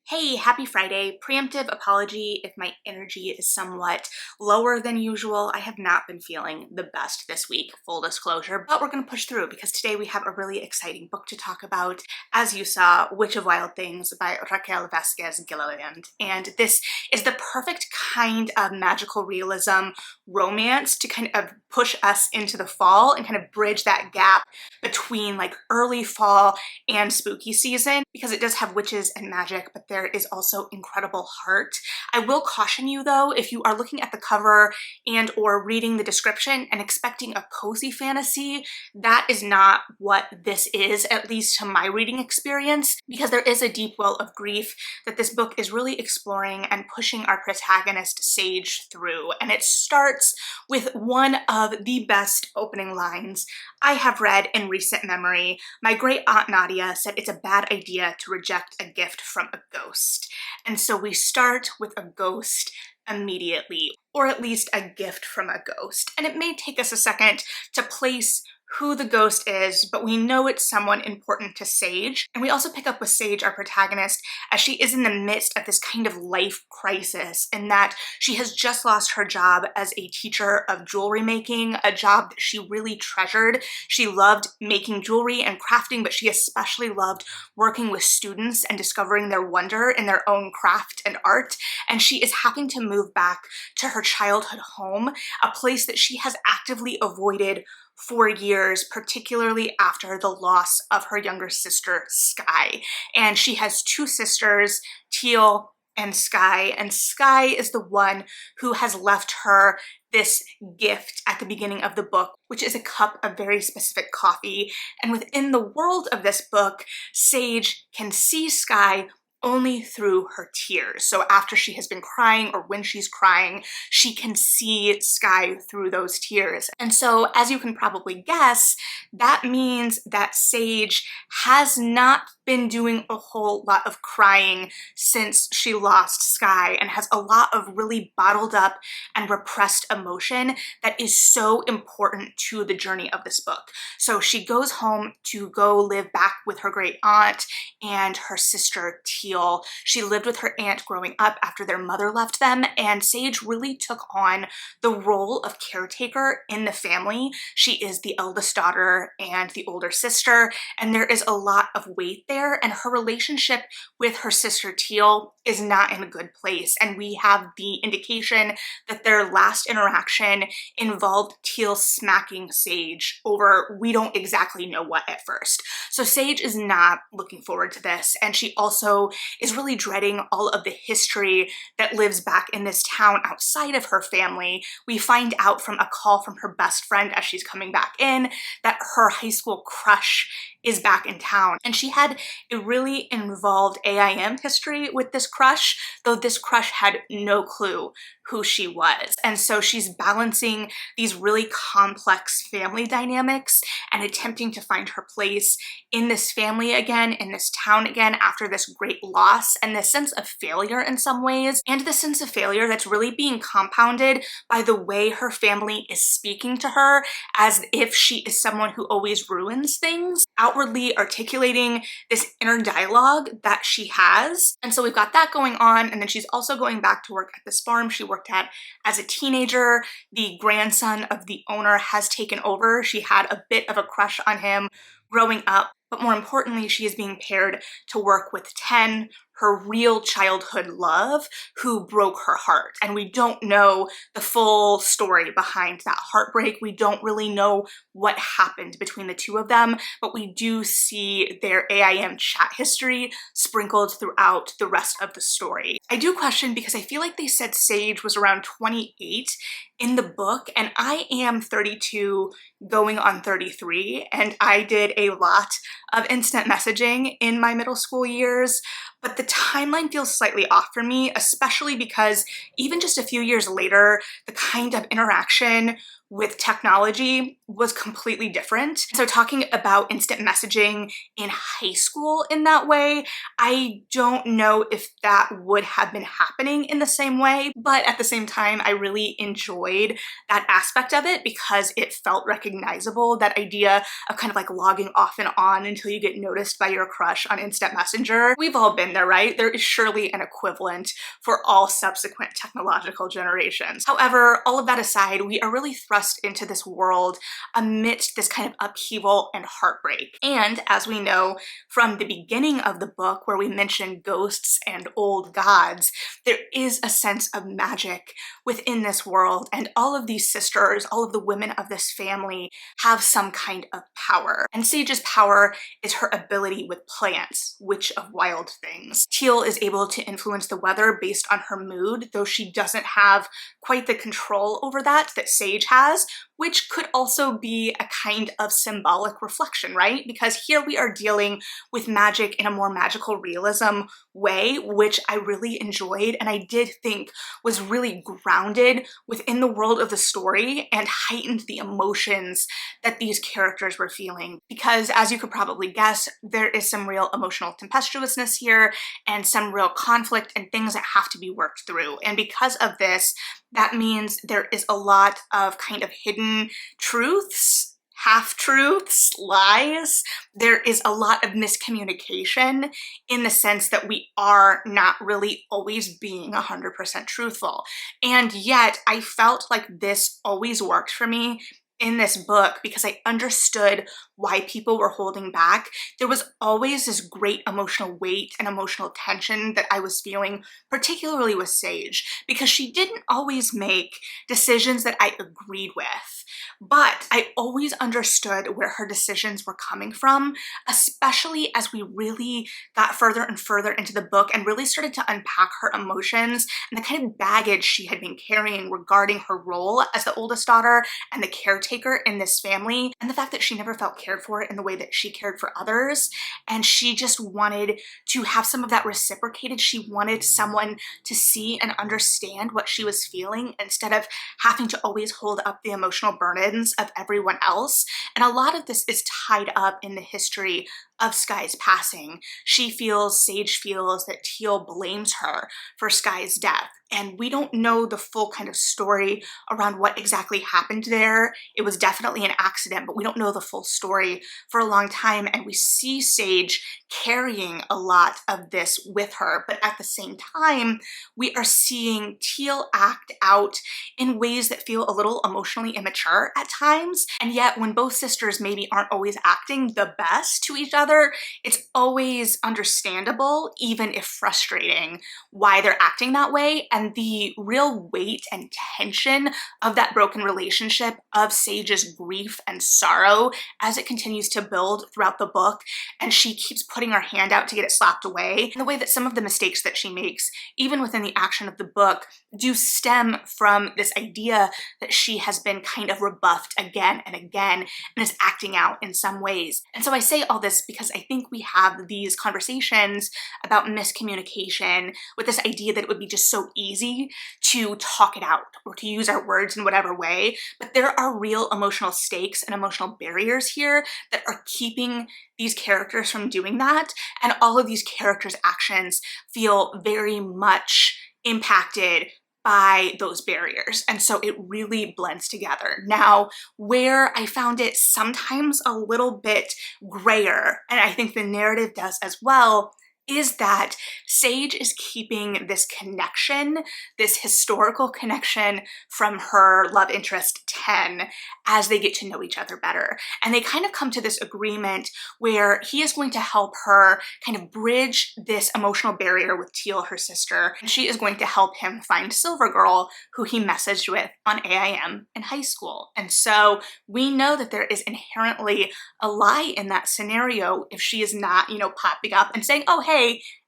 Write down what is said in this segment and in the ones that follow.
Hey, happy Friday. Preemptive apology if my energy is somewhat lower than usual. I have not been feeling the best this week, full disclosure, but we're going to push through because today we have a really exciting book to talk about. As you saw, Witch of Wild Things by Raquel Vasquez Gilliland. And this is the perfect kind of magical realism romance to kind of push us into the fall and kind of bridge that gap between like early fall and spooky season, because it does have witches and magic, but there is also incredible heart. I will caution you though, if you are looking at the cover and or reading the description and expecting a cozy fantasy, that is not what this is, at least to my reading experience, because there is a deep well of grief that this book is really exploring and pushing our protagonist Sage through. And it starts with one of the best opening lines I have read in recent memory. My great aunt Nadia said it's a bad idea to reject a gift from a ghost. And so we start with a ghost immediately, or at least a gift from a ghost. And it may take us a second to place who the ghost is, but we know it's someone important to Sage. And we also pick up with Sage, our protagonist, as she is in the midst of this kind of life crisis, in that she has just lost her job as a teacher of jewelry making, a job that she really treasured. She loved making jewelry and crafting, but she especially loved working with students and discovering their wonder in their own craft and art. And she is having to move back to her childhood home, a place that she has actively avoided for years, particularly after the loss of her younger sister, Sky. And she has two sisters, Teal and Sky is the one who has left her this gift at the beginning of the book, which is a cup of very specific coffee. And within the world of this book, Sage can see Sky only through her tears. So after she has been crying, or when she's crying, she can see Sky through those tears. And so, as you can probably guess, that means that Sage has not been doing a whole lot of crying since she lost Sky, and has a lot of really bottled up and repressed emotion that is so important to the journey of this book. So she goes home to go live back with her great aunt and her sister Teal. She lived with her aunt growing up after their mother left them, and Sage really took on the role of caretaker in the family. She is the eldest daughter and the older sister, and there is a lot of weight there, and her relationship with her sister Teal is not in a good place. And we have the indication that their last interaction involved Teal smacking Sage over we don't exactly know what at first. So Sage is not looking forward to this, and she also is really dreading all of the history that lives back in this town outside of her family. We find out from a call from her best friend as she's coming back in that her high school crush is back in town. And she had a really involved AIM history with this crush, though this crush had no clue who she was. And so she's balancing these really complex family dynamics and attempting to find her place in this family again, in this town again, after this great loss and this sense of failure in some ways, and the sense of failure that's really being compounded by the way her family is speaking to her as if she is someone who always ruins things, outwardly articulating this inner dialogue that she has. And so we've got that going on, and then she's also going back to work at this farm she worked at as a teenager. The grandson of the owner has taken over. She had a bit of a crush on him growing up, but more importantly, she is being paired to work with Ten, her real childhood love, who broke her heart. And we don't know the full story behind that heartbreak. We don't really know what happened between the two of them, but we do see their AIM chat history sprinkled throughout the rest of the story. I do question, because I feel like they said Sage was around 28 in the book, and I am 32 going on 33, and I did a lot of instant messaging in my middle school years, but the timeline feels slightly off for me, especially because even just a few years later, the kind of interaction with technology was completely different. So talking about instant messaging in high school in that way, I don't know if that would have been happening in the same way, but at the same time, I really enjoyed that aspect of it because it felt recognizable, that idea of kind of like logging off and on until you get noticed by your crush on Instant Messenger. We've all been there, right? There is surely an equivalent for all subsequent technological generations. However, all of that aside, we are really thrust into this world amidst this kind of upheaval and heartbreak. And as we know from the beginning of the book, where we mention ghosts and old gods, there is a sense of magic within this world, and all of these sisters, all of the women of this family have some kind of power. And Sage's power is her ability with plants, witch of wild things. Teal is able to influence the weather based on her mood, though she doesn't have quite the control over that Sage has, which could also be a kind of symbolic reflection, right? Because here we are dealing with magic in a more magical realism way, which I really enjoyed and I did think was really grounded within the world of the story and heightened the emotions that these characters were feeling. Because as you could probably guess, there is some real emotional tempestuousness here and some real conflict and things that have to be worked through. And because of this, that means there is a lot of kind of hidden truths, half-truths, lies. There is a lot of miscommunication in the sense that we are not really always being 100% truthful. And yet I felt like this always worked for me in this book because I understood why people were holding back. There was always this great emotional weight and emotional tension that I was feeling, particularly with Sage, because she didn't always make decisions that I agreed with. But I always understood where her decisions were coming from, especially as we really got further and further into the book and really started to unpack her emotions and the kind of baggage she had been carrying regarding her role as the oldest daughter and the caretaker in this family, and the fact that she never felt cared for in the way that she cared for others. And she just wanted to have some of that reciprocated. She wanted someone to see and understand what she was feeling instead of having to always hold up the emotional burdens of everyone else. And a lot of this is tied up in the history of Sky's passing. Sage feels that Teal blames her for Sky's death. And we don't know the full kind of story around what exactly happened there. It was definitely an accident, but we don't know the full story for a long time. And we see Sage carrying a lot of this with her. But at the same time, we are seeing Teal act out in ways that feel a little emotionally immature at times. And yet when both sisters maybe aren't always acting the best to each other, it's always understandable, even if frustrating, why they're acting that way. And the real weight and tension of that broken relationship, of Sage's grief and sorrow as it continues to build throughout the book, and she keeps putting her hand out to get it slapped away. And the way that some of the mistakes that she makes, even within the action of the book, do stem from this idea that she has been kind of rebuffed again and again and is acting out in some ways. And so I say all this because I think we have these conversations about miscommunication with this idea that it would be just so easy to talk it out or to use our words in whatever way, but there are real emotional stakes and emotional barriers here that are keeping these characters from doing that, and all of these characters' actions feel very much impacted by those barriers. And so it really blends together. Now, where I found it sometimes a little bit grayer, and I think the narrative does as well, is that Sage is keeping this connection, this historical connection from her love interest 10 as they get to know each other better. And they kind of come to this agreement where he is going to help her kind of bridge this emotional barrier with Teal, her sister, and she is going to help him find Silver Girl, who he messaged with on AIM in high school. And so we know that there is inherently a lie in that scenario if she is not, popping up and saying, oh, hey,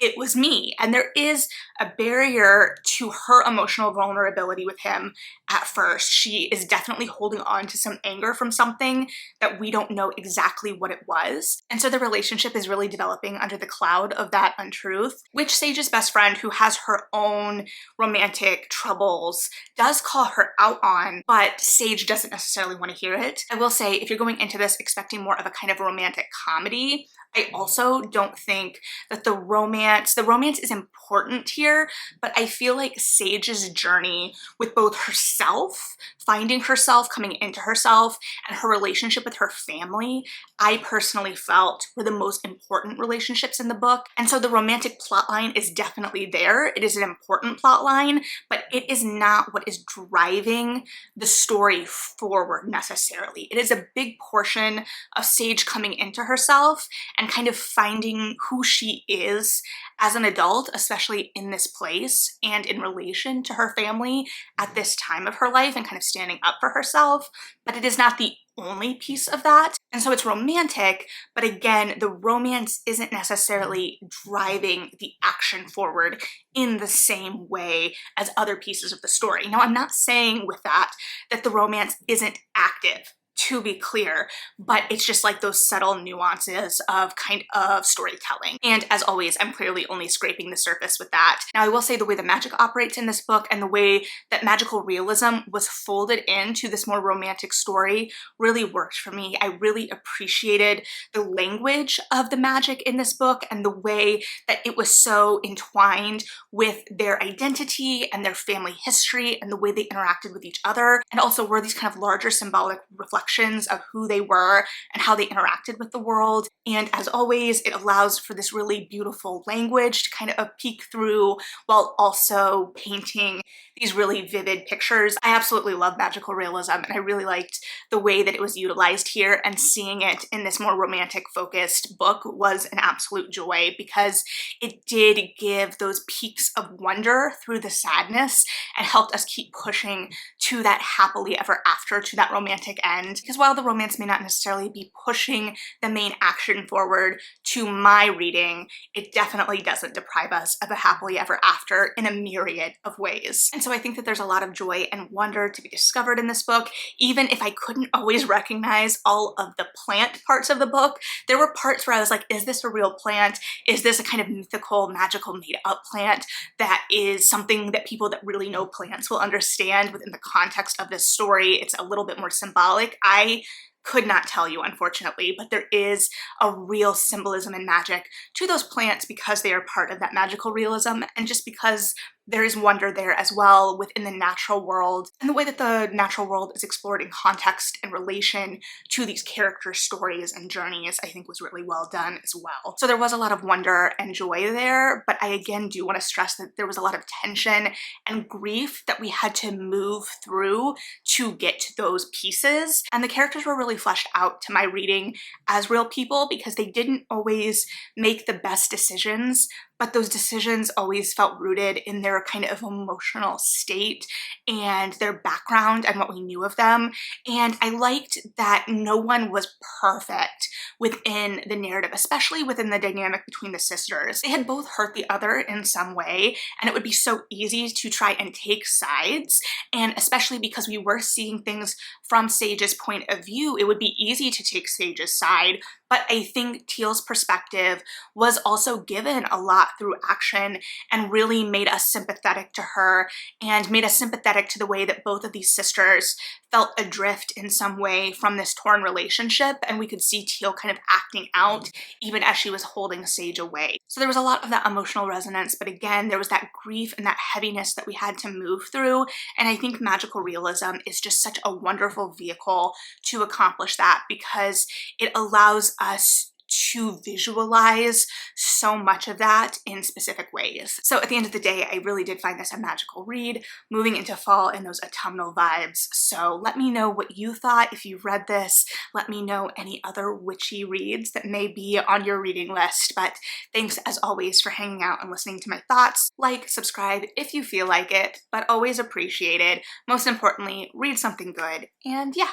it was me. And there is a barrier to her emotional vulnerability with him at first. She is definitely holding on to some anger from something that we don't know exactly what it was. And so the relationship is really developing under the cloud of that untruth, which Sage's best friend, who has her own romantic troubles, does call her out on, but Sage doesn't necessarily want to hear it. I will say, if you're going into this expecting more of a kind of romantic comedy, I also don't think that the romance is important here, but I feel like Sage's journey with both herself, finding herself, coming into herself, and her relationship with her family, I personally felt were the most important relationships in the book. And so the romantic plotline is definitely there. It is an important plotline, but it is not what is driving the story forward necessarily. It is a big portion of Sage coming into herself and kind of finding who she is as an adult, especially in this place and in relation to her family at this time of her life, and kind of standing up for herself. But it is not the only piece of that. And so it's romantic, but again, the romance isn't necessarily driving the action forward in the same way as other pieces of the story. Now, I'm not saying with that the romance isn't active, to be clear, but it's just like those subtle nuances of kind of storytelling. And as always, I'm clearly only scraping the surface with that. Now, I will say the way the magic operates in this book and the way that magical realism was folded into this more romantic story really worked for me. I really appreciated the language of the magic in this book and the way that it was so entwined with their identity and their family history and the way they interacted with each other, and also were these kind of larger symbolic reflections of who they were and how they interacted with the world. And as always, it allows for this really beautiful language to kind of peek through while also painting these really vivid pictures. I absolutely love magical realism, and I really liked the way that it was utilized here, and seeing it in this more romantic focused book was an absolute joy because it did give those peaks of wonder through the sadness and helped us keep pushing to that happily ever after, to that romantic end. Because while the romance may not necessarily be pushing the main action forward to my reading, it definitely doesn't deprive us of a happily ever after in a myriad of ways. And so I think that there's a lot of joy and wonder to be discovered in this book. Even if I couldn't always recognize all of the plant parts of the book, there were parts where I was like, is this a real plant? Is this a kind of mythical, magical, made-up plant that is something that people that really know plants will understand within the context of this story? It's a little bit more symbolic. I could not tell you, unfortunately, but there is a real symbolism and magic to those plants because they are part of that magical realism, and just because there is wonder there as well within the natural world, and the way that the natural world is explored in context and relation to these character stories and journeys, I think was really well done as well. So there was a lot of wonder and joy there, but I again do want to stress that there was a lot of tension and grief that we had to move through to get to those pieces. And the characters were really fleshed out to my reading as real people because they didn't always make the best decisions, but those decisions always felt rooted in their kind of emotional state and their background and what we knew of them. And I liked that no one was perfect within the narrative, especially within the dynamic between the sisters. They had both hurt the other in some way, and it would be so easy to try and take sides. And especially because we were seeing things from Sage's point of view, it would be easy to take Sage's side. But I think Teal's perspective was also given a lot through action and really made us sympathetic to her and made us sympathetic to the way that both of these sisters felt adrift in some way from this torn relationship, and we could see Teal kind of acting out even as she was holding Sage away. So there was a lot of that emotional resonance, but again, there was that grief and that heaviness that we had to move through, and I think magical realism is just such a wonderful vehicle to accomplish that because it allows us to visualize so much of that in specific ways. So at the end of the day, I really did find this a magical read, moving into fall and those autumnal vibes. So let me know what you thought if you've read this. Let me know any other witchy reads that may be on your reading list. But thanks as always for hanging out and listening to my thoughts. Like, subscribe if you feel like it, but always appreciated. Most importantly, read something good. And yeah,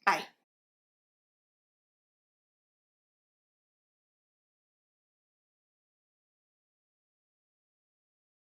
bye.